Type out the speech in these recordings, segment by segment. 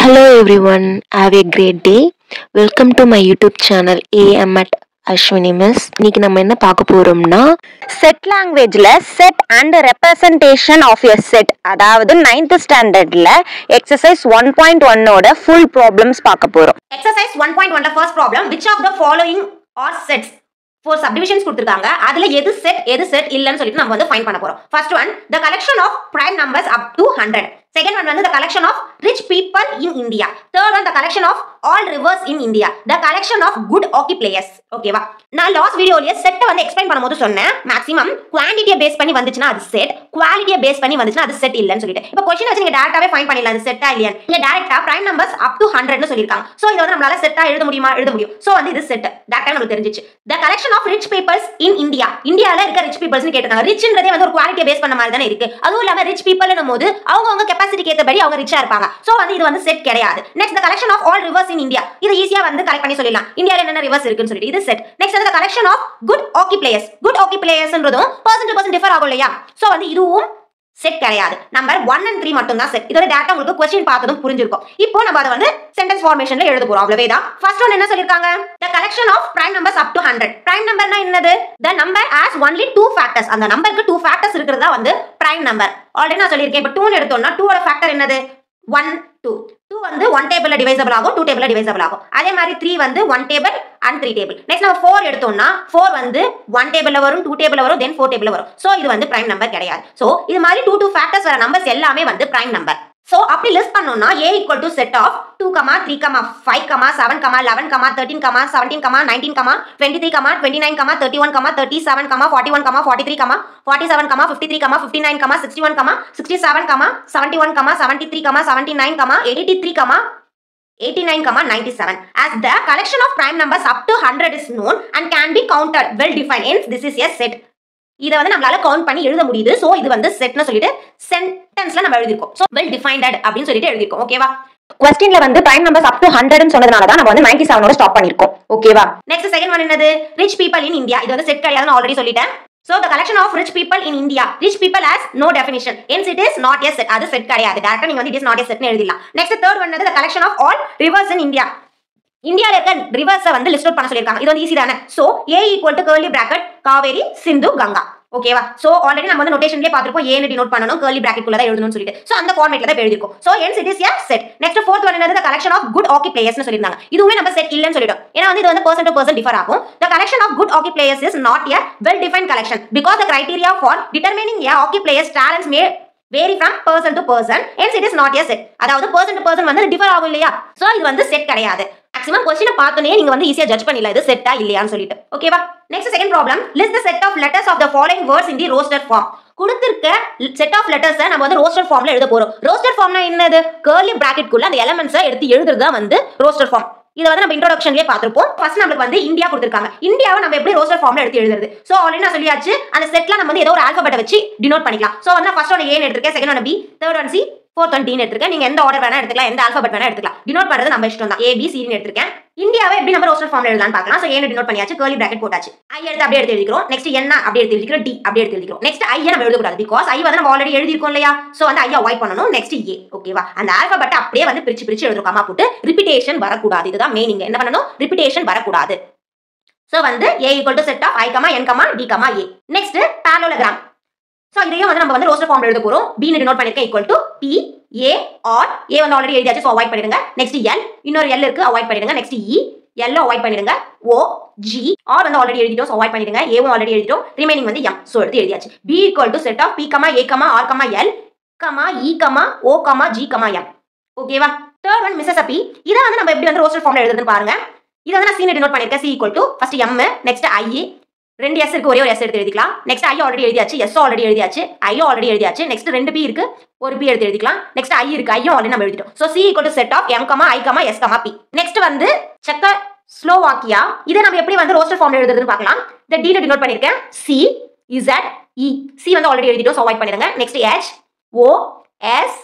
Hello everyone, have a great day. Welcome to my YouTube channel AM at Ashwini Miss. இன்னைக்கு நம்ம என்ன பார்க்க போறோம்னா செட் லாங்குவேஜ்ல set and representation of a set, அதாவது 9th ஸ்டாண்டர்ட்ல எக்ஸசைஸ் 1.1 ஓட ஃபுல் ப்ராப்ளம்ஸ் பார்க்க போறோம். எக்ஸசைஸ் 1.1ல first problem, which of the following are sets? 4 subdivisions கொடுத்திருக்காங்க. அதுல எது செட் இல்லன்னு சொல்லிட்டு நம்ம வந்து ஃபைண்ட் பண்ண போறோம். First one, the collection of prime numbers up to 100. Second one வந்து the collection of rich people in India. Third one, the collection of all rivers in India. The collection of good hockey players. ஓகேவா? நான் last வீடியோலயே set வந்து explain பண்ணும்போது சொன்னேன், maximum குவாண்டிட்டியை base பண்ணி வந்துச்சுனா அது set, குவாலிட்டியை பேஸ் பண்ணி வந்துச்சுனா அது செட் இல்லன்னு சொல்லிட்டு. இப்போ क्वेश्चन வச்சு நீங்க டைரக்டாவே ஃபைண்ட் பண்ணிடலாம் அது செட்டா இல்லையான்னு. நீங்க டைரக்டா prime numbers up to 100 னு சொல்லிருக்காங்க. சோ இது வந்து நம்மளால செட்டா எழுத முடியுமா? எழுத முடியும். சோ வந்து இது செட். டைரக்டா நமக்கு தெரிஞ்சிச்சு. The collection of rich peoples in India. இந்தியால இருக்க rich peoples னு கேட்டாங்க. ரிச்ன்றதே வந்து ஒரு குவாலிட்டியை பேஸ் பண்ண மாதிரி தானே இருக்கு. அதுவும் இல்லாம rich people னும்போது அவங்க கெபாசிட்டிக்கு ஏத்தபடி அவங்க ரிச்சா இருப்பாங்க. சோ வந்து இது வந்து செட் கிடையாது. Next the collection of all rivers in India. இது ஈஸியா வந்து கலெக்ட் பண்ணி சொல்லலாம். இந்தியால என்னென்ன ரிவர்ஸ் இருக்குன்னு சொல்லிட்டு இது set. Next the collection of good hockey players. Good hockey players ன்றதும் percent to percent differ ஆகும் இல்லையா? சோ வந்து இதுவும் செட் கிடையாது. நம்பர் 1 and 3 மட்டும் தான் செட். இதோட டேட்டா உங்களுக்கு क्वेश्चन பார்த்ததும் புரிஞ்சிருக்கும். இப்போ நம்ம அத வந்து சென்டென்ஸ் ஃபார்மேஷன்ல எழுத போறோம். அவ்வளவுதான். ஃபர்ஸ்ட் ஒன் என்ன சொல்லிருக்காங்க? The collection of prime numbers up to 100. prime numberனா என்னது? The number has only 2 factors. அந்த நம்பருக்கு 2 factors இருக்குறதா வந்து prime number. ஆல்ரெடி நான் சொல்லிருக்கேன். இப்போ 2 ன்னு எடுத்தோம்னா 2 ஓட ஃபேக்டர் என்னது? 1 2. 2 வந்து 1 டேபிள்ல டிவைசபிள் ஆகும், 2 டேபிள்ல டிவைசபிள் ஆகும். அதே மாதிரி 3 வந்து 1 டேபிள் and 3 டேபிள். நெக்ஸ்ட் நம்ம 4 எடுத்தோம்னா 4 வந்து 1 டேபிள்ல வரும், 2 டேபிள்ல வரும், தென் 4 டேபிள்ல வரும். சோ இது வந்து பிரைம் நம்பர் கிடையாது. சோ இது மாதிரி 2 ஃபேக்டர்ஸ் வர நம்பர்ஸ் எல்லாமே வந்து பிரைம் நம்பர். சோ அப்படி லிஸ்ட் பண்ணோம்னா a equal to set of 2, 3, 5, 7, 11, 13, 17, 19, 23, 29, 31, 37, 41, 43, 47, 53, 59, 61, 67, 71, 73, 79, 83, 89, 97. As the collection of prime numbers up to 100 is known and can be counted, well defined. Hence this is a set. இத வந்து நம்மளால count பண்ணி எழுத முடியுது. So இது வந்து செட்னு சொல்லிட்டு சென்டென்ஸ்ல நம்ம எழுதிருக்கோம். சோ well defined அப்படினு சொல்லிட்டு எழுதிருக்கோம். ஓகேவா? क्वेश्चनல வந்து prime numbers up to 100 னு சொன்னதனால தான் நம்ம வந்து 97 ஓட ஸ்டாப் பண்ணிருக்கோம். ஓகேவா? நெக்ஸ்ட் செகண்ட் ஒன் என்னது? rich people in India. இது வந்து செட் கிடையாதுன்னு ஆல்ரெடி சொல்லிட்டேன். So the collection of rich people in India. Rich people has no definition. Hence it is not a set. அது செட் கிடையாது. டைரக்டா நீங்க வந்து it is not a set னு எழுதிடலாம். நெக்ஸ்ட் தேர்ட் ஒன் என்னது? the collection of all rivers in India. இந்தியால இருக்க ரிவர்ஸை வந்து லிஸ்ட் அவுட் பண்ண சொல்லிருக்காங்க. இது வந்து ஈஸி தானே. So a equal to curly bracket Kaveri, Sindhu, Ganga. ஓகேவா? சோ ஆல்ரெடி நம்ம வந்து நோட்டேஷன்லயே பாத்துறோம். a னு டினோட் பண்ணனும், curly bracket குள்ள தான் எழுதணும்னு சொல்லிட்டு. சோ அந்த ஃபார்மட்ல தான் எழுதிருக்கோம். So hence it is a set. Next fourth one என்னது? the collection of good hockey players னு சொல்லிருந்தாங்க. இதுவே நம்ம செட் இல்லன்னு சொல்லிட்டோம். ஏனா வந்து இது வந்து percent to percent டிஃபர் ஆகும். the collection of good hockey players is not a well defined collection because the criteria for determining a hockey player's talents may vary from person to person. Hence it is not a set. அதாவது person to person வந்து differ ஆகும் இல்லையா? So இது வந்து set கிடையாது. Maximum question பார்த்தனே நீங்க வந்து ஈஸியா ஜட்ஜ் பண்ணிடலாம் இது செட்டா இல்லையான்னு சொல்லிட்டு. ஓகேவா? Next second problem, list the set of letters of the following words in the roster form. கொடுத்திருக்க செட் ஆஃப் லெட்டர்ஸ் நம்ம வந்து ரோஸ்டர் ஃபார்ம்ல எழுத போறோம். ரோஸ்டர் ஃபார்ம்னா என்னது? curly bracket குள்ள அந்த எலிமெண்ட்ஸை எடுத்து எழுதுறது தான் வந்து ரோஸ்டர் ஃபார்ம். இத வந்து நம்ம இன்ட்ரோடக்ஷன்லயே பாத்துறோம். ஃபர்ஸ்ட் நமக்கு வந்து இந்தியா கொடுத்திருக்காங்க. இந்தியாவை நம்ம எப்படி ரோஸ்டர் ஃபார்ம்ல எடுத்து எழுதுறது? சோ ஆல்ரெடி நான் சொல்லியாச்சு. அந்த செட்ல நம்ம வந்து ஏதோ ஒரு ஆல்பபெட் வச்சு டினோட் பண்ணிக்கலாம். சோ வந்து ஃபர்ஸ்ட் ஒன் A ன்னு எடுத்துக்கேன், second one B, third one C, fourth one D ன்னு எடுத்துக்கேன். நீங்க எந்த ஆர்டர் வேணா எடுத்துக்கலாம், எந்த ஆல்பபெட் வேணா எடுத்துக்கலாம். டினோட் பண்றது நம்ம இஷ்டம் தான். A B C ன்னு எடுத்துக்கேன். இந்தியாவை எப்படி நம்ம ரோஸ்டர் ஃபார்ம்ல எழுதலாம்னு பார்க்கலாம். சோ A ன்னு டினோட் பண்ணியாச்சு, curly bracket போட்டாச்சு. I எடுத்து அப்படியே எடுத்து எழுதிக்கிறோம். நெக்ஸ்ட் N அப்படியே எடுத்து எழுதிக்கிறோம், D அப்படியே எடுத்து எழுதிக்கிறோம். நெக்ஸ்ட் I நம்ம எழுத கூடாது because I வந்து நம்ம ஆல்ரெடி எழுதிருக்கோம் இல்லையா? சோ வந்து I அவாய்ட் பண்ணனும். Next A. ஓகேவா? அந்த ஆல்பபெட் அப்படியே வந்து பிரிச்சு எழுதுறோம், கமா போட்டு. ரிப்பீட்டேஷன் வரக்கூடாது. இதுதான் மெயின். என்ன பண்ணனும்? ரிப்பீட்டேஷன் வரக்கூடாது. சோ வந்து A equal to set of I, N, D, A. Next parallelogram. So இதையும் வந்து நம்ம வந்து ரோஸ்டர் ஃபார்ம்ல எழுத போறோம். B ன்னு டினோட் பண்ணிருக்கேன், equal to P A or A வந்து ஆல்ரெடி எழுதியாச்சு, சோ அவாய்ட் பண்ணிடுங்க. நெக்ஸ்ட் L, இன்னொரு L இருக்கு, அவாய்ட் பண்ணிடுங்க. நெக்ஸ்ட் E, L அவாய்ட் பண்ணிடுங்க. O G R வந்து ஆல்ரெடி எழுதிட்டோம், சோ அவாய்ட் பண்ணிடுங்க. A வும் ஆல்ரெடி எழுதிட்டோம், ரிமைனிங் வந்து M. சோ எடுத்து எழுதியாச்சு. B equal to set of P, A, R, L, E, O, G, M. ஓகேவா? Third one Mississippi. இத வந்து நம்ம எப்படி வந்து ரோஸ்டர் ஃபார்ம்ல எழுதுறதுன்னு பாருங்க. இத வந்து நான் C ன்னு டினோட் பண்ணிருக்கேன். C equal to first M, next I, ரெண்டு S இருக்கு, ஒரே ஒரு S எடுத்து எழுதிக்கலாம். நெக்ஸ்ட் I ஆல்ரெடி எழுதியாச்சு, S ஆல்ரெடி எழுதியாச்சு, I ஆல்ரெடி எழுதியாச்சு. நெக்ஸ்ட் 2 P இருக்கு, ஒரு P எடுத்து எழுதிக்கலாம். நெக்ஸ்ட் I இருக்கு, I ஆல்ரெடி நம்ம எழுதிட்டோம். So C equal to set of M, I, S, P. Next வந்து செக்கோஸ்லோவாக்கியா. இத நம்ம எப்படி வந்து ரோஸ்டர் ஃபார்ம்ல எழுதுறதுன்னு பார்க்கலாம். இந்த D ன்னு டினோட் பண்ணிருக்கேன். C Z E. C வந்து ஆல்ரெடி எழுதிட்டோம், சோ அவாய்ட் பண்ணிடுங்க. Next H O S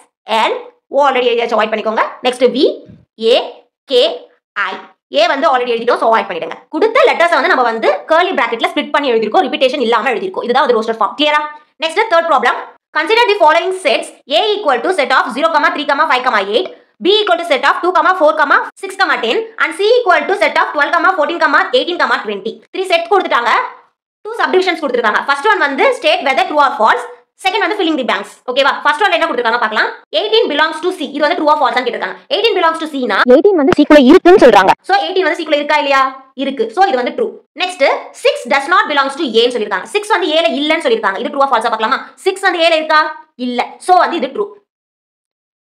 L O already எழுதியாச்சு, அவாய்ட் பண்ணிக்கோங்க. Next V A K I. A வந்து ஆல்ரெடி எழுதிட்டோம், சோ அவாய்ட் பண்ணிடுங்க. கொடுத்த லெட்டர்ஸ் வந்து நம்ம வந்து curly bracketல ஸ்ப்ளிட் பண்ணி எழுதிருக்கோம், ரிப்பீட்டேஷன் இல்லாம எழுதிருக்கோம். இதுதான் வந்து ரோஸ்டர் ஃபார்ம். கிளியரா? Next third problem, consider the following sets. A equal to set of 0, 3, 5, 8, B equal to set of 2, 4, 6, 10 and C equal to set of 12, 14, 18, 20. 3 set கொடுத்துட்டாங்க. 2 subdivisions கொடுத்திருக்காங்க. First one வந்து state whether true or false. Second வந்து filling the blanks. ஓகேவா? First one என்ன கொடுத்திருக்காங்க பார்க்கலாம். 18 belongs to C. இது வந்து true or false னு கேட்டிருக்காங்க. 18 belongs to C னா 18 வந்து C குள்ள இருக்குன்னு சொல்றாங்க. So 18 வந்து C குள்ள இருக்கா இல்லையா? இருக்கு. So இது வந்து true. Next 6 does not belongs to A னு சொல்லிருக்காங்க. 6 வந்து A ல இல்லன்னு சொல்லிருக்காங்க. இது true or false பார்க்கலாமா? 6 வந்து A ல இருக்கா? இல்ல. So வந்து இது true.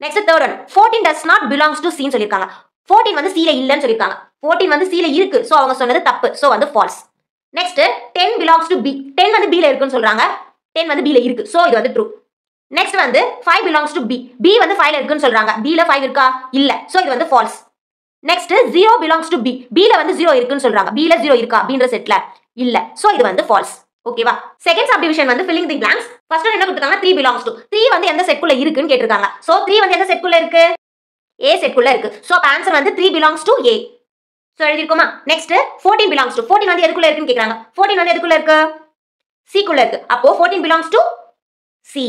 Next third one 14 does not belongs to C னு சொல்லிருக்காங்க. 14 வந்து C ல இல்லன்னு சொல்லிருக்காங்க. 14 வந்து C ல இருக்கு. So அவங்க சொன்னது தப்பு. So வந்து false. Next 10 belongs to B. 10 வந்து B ல இருக்குன்னு சொல்றாங்க. 10 வந்து B ல இருக்கு. So இது வந்து true. Next வந்து 5 belongs to B. B வந்து 5 ல இருக்குன்னு சொல்றாங்க. B ல 5 இருக்கா? இல்ல. So இது வந்து false. Next 0 belongs to B. B ல வந்து 0 இருக்குன்னு சொல்றாங்க. B ல 0 இருக்கா அப்படின்ற செட்ல? இல்ல. So இது வந்து false. ஓகேவா? செகண்ட் சப்டிவிஷன் வந்து filling the blanks. First one என்ன கொடுத்திருக்காங்க? 3 belongs to. 3 வந்து எந்த செட் குள்ள இருக்குன்னு கேட்டிருக்காங்க. So 3 வந்து எந்த செட் குள்ள இருக்கு? A செட் குள்ள இருக்கு. So ஆன்சர் வந்து 3 belongs to A. So எழுதிருக்கோமா? Next 14 belongs to. 14 வந்து எதுக்குள்ள இருக்குன்னு கேக்குறாங்க. 14 வந்து எதுக்குள்ள இருக்கு? C குள்ள இருக்கு. அப்போ 14 belongs to C.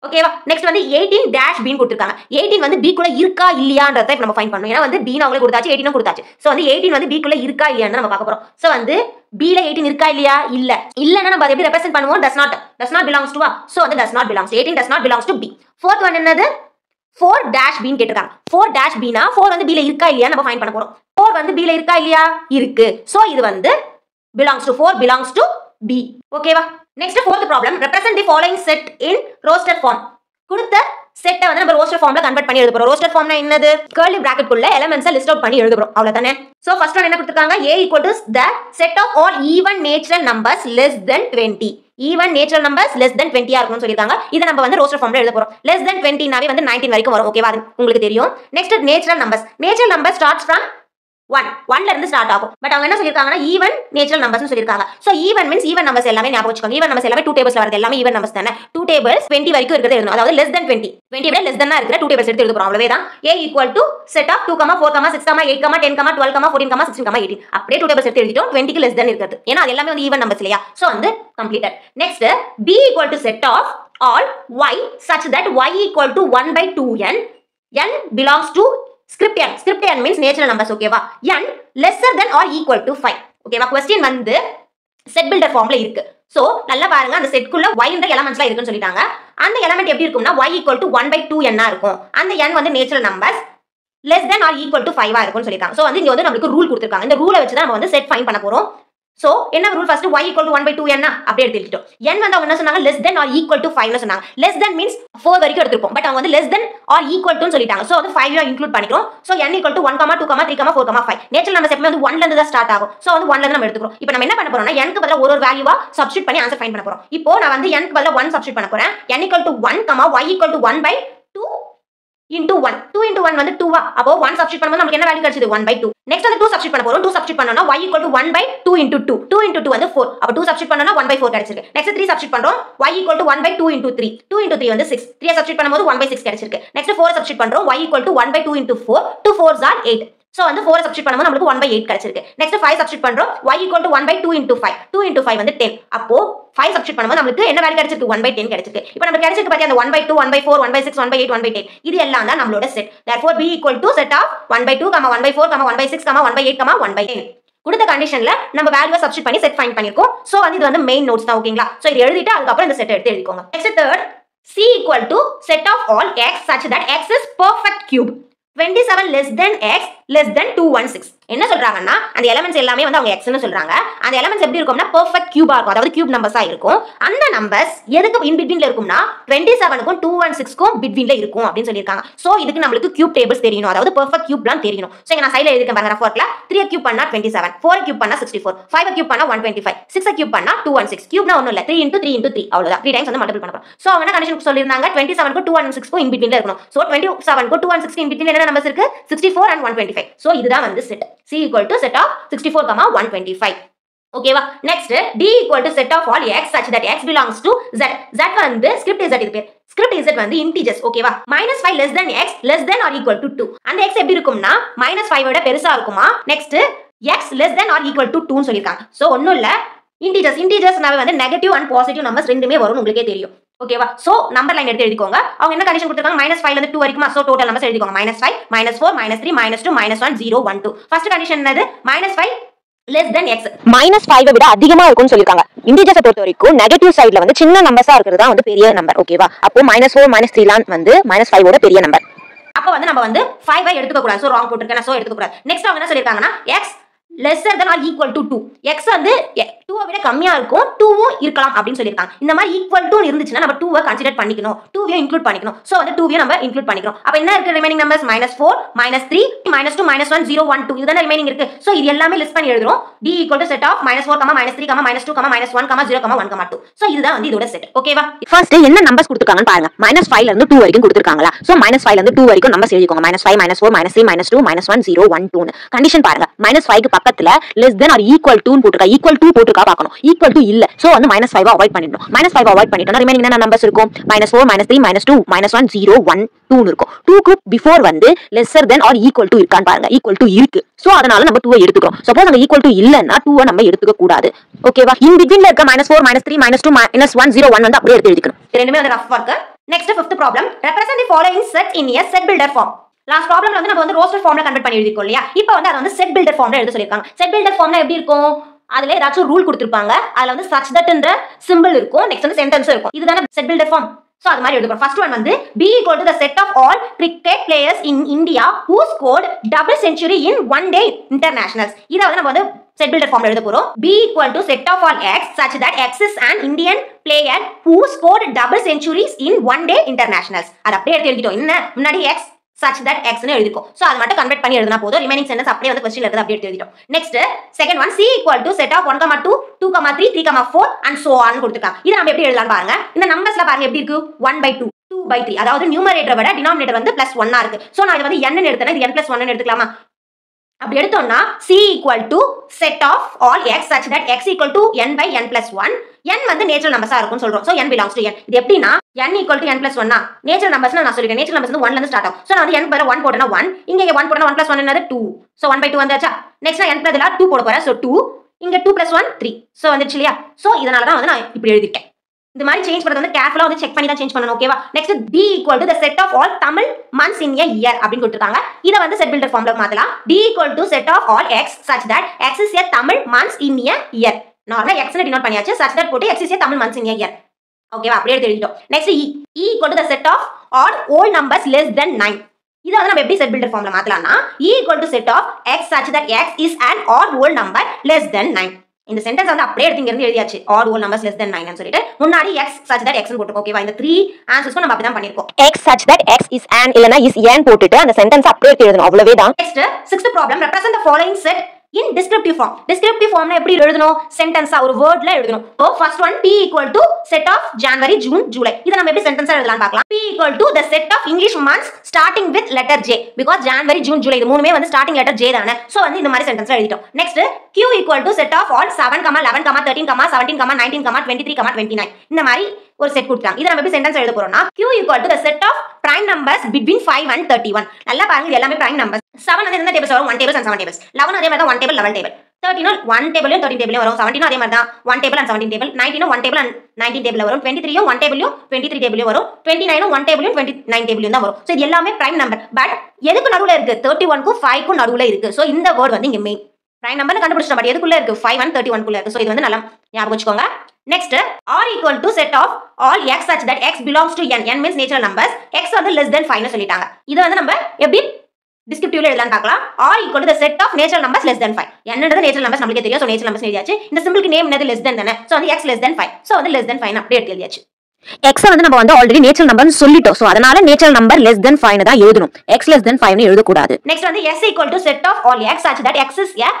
ஓகேவா? நெக்ஸ்ட் வந்து 18 dash B ன்னு கொடுத்திருக்காங்க. 18 வந்து B குள்ள இருக்கா இல்லையான்றதை இப்ப நம்ம ஃபைண்ட் பண்ணனும். ஏனா வந்து B னு அவங்களே கொடுத்தாச்சு, 18 னு கொடுத்தாச்சு. சோ வந்து 18 வந்து B குள்ள இருக்கா இல்லையான்னு நம்ம பார்க்க போறோம். சோ வந்து B ல 18 இருக்கா இல்லையா? இல்ல. இல்லன்னா நம்ம அதை எப்படி ரெப்ரசன்ட் பண்ணுவோம்? does not belongs to. So வந்து does not belongs to. 18 does not belongs to B. fourth one என்னது? 4 dash B ன்னு கேட்டிருக்காங்க. 4 dash B னா 4 வந்து B ல இருக்கா இல்லையா நம்ம ஃபைண்ட் பண்ண போறோம். 4 வந்து B ல இருக்கா இல்லையா? இருக்கு. சோ இது வந்து belongs to 4 belongs to B. ஓகேவா? Next fourth problem represent the following set in roster form. கொடுத்த செட்டை வந்து நம்ம roster formல கன்வர்ட் பண்ணி எழுத போறோம். roster formனா என்னது? curly bracket குள்ள எலிமெண்ட்ஸை லிஸ்ட் அவுட் பண்ணி எழுத போறோம். அவ்வளவுதானே? சோ ஃபர்ஸ்ட் ஒன் என்ன கொடுத்திருக்காங்க? A equal to the set of all even natural numbers less than 20. even natural numbers less than 20 ஆ இருக்கும்னு சொல்லிருக்காங்க. இத நம்ம வந்து roster formல எழுத போறோம். less than 20 நாவே வந்து 19 வரைக்கும் வரும். ஓகேவா? அது உங்களுக்கு தெரியும். Next natural numbers starts from 1 ல இருந்து ஸ்டார்ட் ஆகும். பட் அவங்க என்ன சொல்லிருக்காங்கன்னா ஈவன் நேச்சுரல் நம்பர்ஸ்னு சொல்லிருக்காங்க. So even means even numbers எல்லாமே ஞாபகம் வச்சுக்கோங்க. ஈவன் நம்பர்ஸ் எல்லாமே 2 டேபிள்ஸ்ல வரது எல்லாமே ஈவன் நம்பர்ஸ் தானே. 2 டேபிள்ஸ் 20 வரைக்கும் இருக்குறது எழுதணும். அதாவது less than 20 விட less than இருக்கிற 2 டேபிள்ஸ் எடுத்து எழுத போறோம். அவ்வளவுதான். A equal to set of 2, 4, 6, 8, 10, 12, 14, 16, 18 அப்படியே 2 டேபிள்ஸ் எடுத்து எழுதிட்டோம். 20 க்கு less than இருக்குது. ஏன்னா அது எல்லாமே வந்து ஈவன் நம்பர்ஸ் இல்லையா? சோ வந்து completed. Next B equal to set of all y such that y equal to 1/2n. n belongs to script n means natural numbers. ஓகேவா? n lesser than or equal to 5. ஓகேவா? Question வந்து set builder ஃபார்ம்ல இருக்கு. So நல்லா பாருங்க, அந்த set குள்ள y ன்ற எலிமெண்ட்ஸ்லாம் இருக்குன்னு சொல்லிட்டாங்க. அந்த எலிமெண்ட் எப்படி இருக்கும்னா y equal to 1/2n ஆ இருக்கும். அந்த n வந்து natural numbers less than or equal to 5 ஆ இருக்கும்னு சொல்லிட்டாங்க. சோ வந்து இங்க வந்து நமக்கு ரூல் கொடுத்திருக்காங்க. இந்த ரூலை வச்சு தான் நம்ம வந்து செட் ஃபைண்ட் பண்ண போறோம். சோ என்ன rule? First y equal to 1/2n அப்படியே எடுத்து எழுதிட்டோம். n வந்து அவங்க என்ன சொன்னாங்க? less than or equal to 5 னு சொன்னாங்க. less than means 4 வரைக்கும் எடுத்துப்போம். பட் அவங்க வந்து less than or equal to னு சொல்லிட்டாங்க. சோ வந்து 5 இன்க்ளூட் பண்ணிக்கிறோம். So n equal to 1, 2, 3, 4, 5. Natural numbers எப்பவுமே வந்து 1 ல இருந்து தான் ஸ்டார்ட் ஆகும். சோ வந்து 1 ல இருந்து நம்ம எடுத்துக்கிறோம். இப்போ நம்ம என்ன பண்ண போறோம்னா n க்கு பதிலா ஒரு வேல்யூவா சப்ஸ்டிட்யூட் பண்ணி ஆன்சர் ஃபைண்ட் பண்ண போறோம். இப்போ நான் வந்து n க்கு பதிலா 1 சப்ஸ்டிட்யூட் பண்ண போறேன். n equal to 1, y equal to 1/2 into 1. 2 into 1 வந்து 2 அப்போ 1 சப்ஸ்டிட்யூட் பண்ணும்போது நமக்கு என்ன வேல்யூ கிடைச்சது? 1/2. நெக்ஸ்ட் வந்து 2 சப்ஸ்டிட்யூட் பண்ண போறோம். 2 சப்ஸ்டிட்யூட் பண்ணோம்னா y equal to 1/2 into 2. 2 into 2 வந்து 4. அப்ப 2 சப்ஸ்டிட்யூட் பண்ணோம்னா 1/4 கிடைச்சிருக்கு. நெக்ஸ்ட் 3 சப்ஸ்டிட்யூட் பண்றோம். y equal to 1/2 into 3. 2 into 3 வந்து 6. 3 சப்ஸ்டிட்யூட் பண்ணும்போது 1/6 கிடைச்சிருக்கு. நெக்ஸ்ட் 4 சப்ஸ்டிட்யூட் பண்றோம். y equal to 1/2 into 4. 2 4s are 8. So வந்து 4 சப்ஸ்டிட்யூட் பண்ணும்போது நமக்கு 1/8 கிடைச்சிருக்கு. நெக்ஸ்ட் 5 சப்ஸ்டிட்யூட் பண்றோம். y equal to 1/2 into 5. 2 into 5 வந்து 10. அப்போ 5 சப்ஸ்டிட்யூட் பண்ணும்போது நமக்கு என்ன வேல்யூ கிடைச்சிருக்கு? 1/10 கிடைச்சிருக்கு. இப்போ நமக்கு கிடைச்சிருக்கு பாத்தியா, அந்த 1/2, 1/4, 1/6, 1/8, 1/10 இது எல்லாம் தான் நம்மளோட set. therefore b equal to set of 1/2, 1/4, 1/6, 1/8, 1/10. கொடுத்த கண்டிஷன்ல நம்ம வேல்யூவை சப்ஸ்டிட்யூட் பண்ணி செட் ஃபைண்ட் பண்ணிருக்கோம். சோ வந்து இது வந்து மெயின் நோட்ஸ் தான். ஓகேங்களா? சோ இது எழுதிட்டு அதுக்கு அப்புறம் இந்த செட் எடுத்து எழுதிக்கோங்க. Next third c equal to set of all x such that x is perfect cube. 27 less than x less than 216. என்ன சொல்றாங்கன்னா அந்த எலிமெண்ட்ஸ் எல்லாமே வந்து அவங்க x னு சொல்றாங்க. அந்த எலிமெண்ட்ஸ் எப்படி இருக்கும்னா பெர்ஃபெக்ட் கியூபா இருக்கும். அதாவது கியூப் நம்பர்ஸா இருக்கும். அந்த நம்பர்ஸ் எதுக்கு இன் பிட்வீன்ல இருக்கும்னா 27க்கும் 216க்கும் பிட்வீன்ல இருக்கும் அப்படினு சொல்லிருக்காங்க. சோ இதுக்கு நமக்கு கியூப் டேபிள்ஸ் தெரியணும். அதாவது பெர்ஃபெக்ட் கியூப்லாம் தெரியணும். சோ இங்க நான் சைடுல எழுதிருக்கேன் பாருங்க ரஃப் வர்க்ல. 3 கியூப் பண்ணா 27, 4 கியூப் பண்ணா 64, 5 கியூப் பண்ணா 125, 6 கியூப் பண்ணா 216. கியூப்னா ஒண்ணும் இல்ல 3 into 3 into 3 அவ்வளவுதான். 3 டைம்ஸ் வந்து மல்டிபிள் பண்ணப் போறோம். சோ அவங்க என்ன கண்டிஷன் சொல்லிருந்தாங்க? 27க்கும் 216க்கும் இன் பிட்வீன்ல இருக்கணும். சோ 27க்கும் 216க்கும் இன் பிட்வீன்ல என்ன நம்பர்ஸ் இருக்கு? 64 and 125. சோ இதுதான் வந்து set. c equal to set of 64, 125. ஓகேவா? Next d equal to set of all x such that x belongs to z. z வந்து script z இது பேர். script z வந்து integers. ஓகேவா? -5 less than x less than or equal to 2. அந்த x எப்படி இருக்கும்னா -5 விட பெருசா இருக்குமா? Next x less than or equal to 2 னு சொல்லிருக்காங்க. சோ ஒண்ணும் இல்ல, integers நாவே வந்து நெகட்டிவ் அண்ட் பாசிட்டிவ் நம்பர்ஸ் ரெண்டுமே வரும். உங்களுக்கே தெரியும். ஓகேவா? சோ நம்பர் லைன் எடுத்து எழுதிக்கோங்க. அவங்க என்ன கண்டிஷன் கொடுத்திருக்காங்க? -5 ல இருந்து 2 வரைக்குமா? சோ டோட்டல் நம்பர்ஸ் எழுதிக்கோங்க. -5 -4 -3 -2 -1 0 1 2. ஃபர்ஸ்ட் கண்டிஷன் என்னது? -5 less than x. -5 விட அதிகமா இருக்கும்னு சொல்லிருக்காங்க. இன்டிஜர்ஸை பொறுத்த வரைக்கும் நெகட்டிவ் சைடுல வந்து சின்ன நம்பர்ஸா இருக்கிறது தான் வந்து பெரிய நம்பர். ஓகேவா? அப்போ -4 -3 லாம் வந்து -5 ஓட பெரிய நம்பர். அப்ப வந்து நம்ம வந்து 5 ஐ எடுத்துக்க கூடாது. சோ ராங் போட்டுருக்கேன். சோ எடுத்துக்க கூடாது. நெக்ஸ்ட் அவங்க என்ன சொல்லிருக்காங்கன்னா x lesser than or equal to 2. x வந்து 2 விட கம்மியா இருக்கும், 2வும் இருக்கலாம் அப்படினு சொல்லிருக்காங்க. இந்த மாதிரி ஈக்குவல் டு இருந்துச்சுனா நம்ம 2 கன்சிடர் பண்ணிக்கணும், 2 இன்க்ளூட் பண்ணிக்கணும். சோ வந்து 2 நம்ம இன்க்ளூட் பண்ணிக்கிறோம். அப்ப என்ன இருக்கு ரிமைனிங் நம்பர்ஸ்? -4 -3 -2 -1 0 1 2. இதுதான ரிமைனிங் இருக்கு. சோ இது எல்லாமே லிஸ்ட் பண்ணி எழுதுறோம். d set of -4, -3, -2, -1, -1, 0, 1, 2. சோ இதுதான் வந்து இதோட செட். ஓகேவா? ஃபர்ஸ்ட் என்ன நம்பர்ஸ் கொடுத்திருக்காங்கன்னு பாருங்க. -5 ல இருந்து 2 வரைக்கும் கொடுத்திருக்காங்களா? சோ -5 ல இருந்து 2 வரைக்கும் நம்பர்ஸ் எழுதிக்கோங்க. -5 -4 -3 -2 -1 0 1 2. கண்டிஷன் பாருங்க. -5 க்கு பக்கத்துல less than or equal to போட்டுருக்கா. equal to போட்டுருக்கா பார்க்கணும். equal to இல்ல. சோ வந்து -5 அவாய்ட் பண்ணிடணும். -5 அவாய்ட் பண்ணிட்டோம்னா ரிமைனிங் என்ன நம்பர்ஸ் இருக்கும்? -4 -3 -2 -1 0 1 2 இருக்கும். 2 க்கு பிஃபோர் வந்து lesser than or equal to இருக்கான்னு பாருங்க. equal to இருக்கு. சோ அதனால நம்ம 2 எடுத்துக்கிறோம். சப்போஸ் நம்ம equal to இல்லன்னா 2 நம்ம எடுத்துக்க கூடாது. ஓகேவா? இன் பிட்வீன்ல இருக்க -4 -3 -2 -1 0 1 வந்து அப்படியே எடுத்து எழுதிக்கணும். ரெண்டுமே வந்து rough work. Next fifth problem. Represent the following set in a set builder form. Last ப்ராப்ளம்ல வந்து நம்ம வந்து ரோஸ்டர் ஃபார்ம்ல கன்வெர்ட் பண்ணி எழுதிருக்கோம் இல்லையா? இப்போ வந்து அத வந்து செட் பில்டர் ஃபார்ம்ல எழுத சொல்லிருக்காங்க. செட் பில்டர் ஃபார்ம்ல எப்படி இருக்கும்? அதுல ஏதாச்சும் ரூல் கொடுத்திருப்பாங்க. அதுல வந்து such that என்ற சிம்பிள் இருக்கும். நெக்ஸ்ட் வந்து சென்டென்ஸ் இருக்கும். இதுதானே செட் பில்டர் ஃபார்ம். சோ அது மாதிரி எழுதுறோம். ஃபர்ஸ்ட் ஒன் வந்து b equal to the set of all cricket players in India who scored double century in one day internationals. இத வந்து நம்ம வந்து set builder formula எழுத போறோம். b equal to set of all x such that x is an Indian player who scored double centuries in one day internationals. அத அப்படியே எடுத்து எழுதிட்டோம். என்ன முன்னாடி x such that x னு எழுதிருக்கோம். சோ அது மட்டும் கன்வெர்ட் பண்ணி எழுதுனா போதும். ரிமைனிங் சென்டென்ஸ் அப்படியே வந்து क्वेश्चनல இருக்கிறத அப்படியே எடுத்து எழுதிட்டோம். Next second one c equal to set of 1, 2, 2, 3, 3, 4 and so on கொடுத்திருக்காங்க. இத நம்ம எப்படி எழுதலாம் பாருங்க. இந்த நம்பர்ஸ்ல பாருங்க எப்படி இருக்கு? 1/2 2/3. அதாவது நியூமரேட்டரை விட டினாமினேட்டர் வந்து +1 இருக்கு. சோ நான் இது வந்து n ன்னு எடுத்தேனா இது n+1 ன்னு எடுத்துக்கலாமா? அப்படி எடுத்தோம்னா c equal to set of all x such that x equal to n/n+1. n வந்து நேச்சுரல் நம்பர்ஸா இருக்கும்னு சொல்றோம். So n belongs to n. இது எப்படினா n equal to n+1 னா நேச்சுரல் நம்பர்ஸ்னா நான் சொல்லிட்டேன். நேச்சுரல் நம்பர்ஸ் வந்து 1 ல இருந்து ஸ்டார்ட் ஆகும். சோ நான் வந்து n பதிலா 1 போட்டேனா 1, இங்க 1 போட்டேனா 1+1 என்னது 2. சோ 1/2 வந்தாச்சா? நெக்ஸ்ட் n பதிலா 2 போட போறேன். சோ 2, இங்க 2 + 1 3. சோ வந்துச்சு இல்லையா? சோ இதனால தான் வந்து நான் இப்படி எழுதிட்டேன். இந்த மாதிரி சேஞ்ச் பண்றது வந்து கேர்ஃபுல்லா வந்து செக் பண்ணி தான் சேஞ்ச் பண்ணனும். ஓகேவா? Next d equal to the set of all Tamil months in a year அப்படினு கொடுத்திருக்காங்க. இத வந்து செட் பில்டர் ஃபார்ம்ல மாத்தலாம். d equal to set of all x such that x is a Tamil months in a year. நார்மலா x னு denote பண்ணியாச்சு. such that போட்டு x is a Tamil months in a year. ஓகேவா? அப்படியே எடுத்து எழுதிட்டோம். Next e equal to the set of all whole numbers less than 9. இத வந்து நம்ம எப்படி செட் பில்டர் ஃபார்ம்ல மாத்தலாம்னா e equal to set of x such that x is an odd whole number less than 9. இந்த சென்டென்ஸ் வந்து அப்படியே எடுத்து இங்க இருந்து எழுதியாச்சு. odd whole numbers less than 9 னு சொல்லிட்டு முன்னாடி x such that x னு போட்டுறோம். ஓகேவா? இந்த 3 ஆன்சர்ஸ்க்கு நம்ம அப்படி தான் பண்ணிருக்கோம். x such that x is an இல்லனா is n போட்டுட்டு அந்த சென்டென்ஸ் அப்படியே எடுத்து எழுதணும். அவ்வளவே தான். Next sixth problem. Represent the following set in descriptive form. descriptive formனா எப்படி எழுதணும்? சென்டென்ஸா ஒரு வேர்ட்ல எழுதணும். So first one p equal to set of January, June, July. இத நம்ம எப்படி சென்டென்ஸா எழுதலாம் பார்க்கலாம். p equal to the set of English months starting with letter J because January, June, July இது மூணுமே வந்து ஸ்டார்டிங் லெட்டர் J தானே. சோ வந்து இந்த மாதிரி சென்டென்ஸா எழுதிட்டோம். Next q equal to set of all 7, 11, 13, 17, 19, 23, 29. இந்த மாதிரி ஒரு செட் கொடுத்தாங்க. இத நம்ம எப்படி சென்டென்ஸ் எழுத போறோம்னா q equal to the set of prime numbers between 5 and 31. நல்லா பாருங்க இது எல்லாமே prime numbers. 7 வந்து எந்த டேபிள்ஸ் வரும்? 1 tables and 7 tables. 11 அதே மாதிரி தான் 1 table 11 table. 13 1 டேபிளும் 13 டேபிளும் வரும். 17 அதே மாதிரி தான் 1 table and 17 table. 19 1 table and 19 table வரும். 23 1 table 23 table வரும். 29 1 table 29 table தான் வரும். சோ இது எல்லாமே prime number. பட் எதுக்கு நடுவுல இருக்கு? 31 க்கு 5 க்கு நடுவுல இருக்கு. சோ இந்த வேர்ட் வந்து இங்க மெயின் prime number கண்டுபிடிச்சோம். பட் எதுக்குள்ள இருக்கு? 5 and 31 குள்ள இருக்கு. சோ இது வந்து நல்லா ஞாபகம் வச்சுக்கோங்க. Next r equal to set of all x such that x belongs to n. n means natural numbers. x வந்து less than 5 னு சொல்லிட்டாங்க. இத வந்து நம்ம எப்படி டிஸ்கிரிப்டிவ்ல எழுதலாம் பார்க்கலாம். r equal to the set of natural numbers less than 5. என்னன்றது natural numbers நமக்கு தெரியும். சோ natural numbers எழுதியாச்சு. இந்த சிம்பிளுக்கு நேம் என்னது? less than தானே. சோ வந்து x less than 5. சோ வந்து less than 5 அப்படியே எடுத்து எழுதியாச்சு. x வந்து நம்ம வந்து ஆல்ரெடி நேச்சுரல் நம்பர்னு சொல்லிட்டோம். சோ அதனால நேச்சுரல் நம்பர் less than 5 னு தான் எழுதணும். x less than 5 னு எழுத கூடாது. நெக்ஸ்ட் வந்து s equal to set of all x such that x is a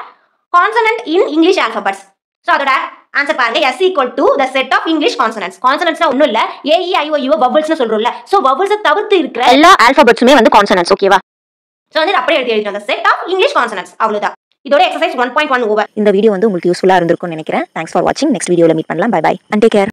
consonant in English alphabets. So அதோட ஆன்சர் பாருங்க. s equal to the set of English consonants. consonantsனா ஒண்ணும் இல்ல a e i o u vowels னு சொல்றோம்ல. So vowels தவிர்த்து இருக்கிற எல்லா ஆல்பபெட்ஸுமே வந்து consonants. ஓகேவா? சோ வந்து அப்படியே எடுத்து எழுதிட்டோம். the set of English consonants. அவ்வளவுதான். இதோட எக்சர்சைஸ் 1.1 ஓவர். இந்த வீடியோ வந்து உங்களுக்கு யூஸ்ஃபுல்லா இருந்திருக்கும்னு நினைக்கிறேன். Thanks for watching. Next வீடியோல மீட் பண்ணலாம். Bye bye and take care.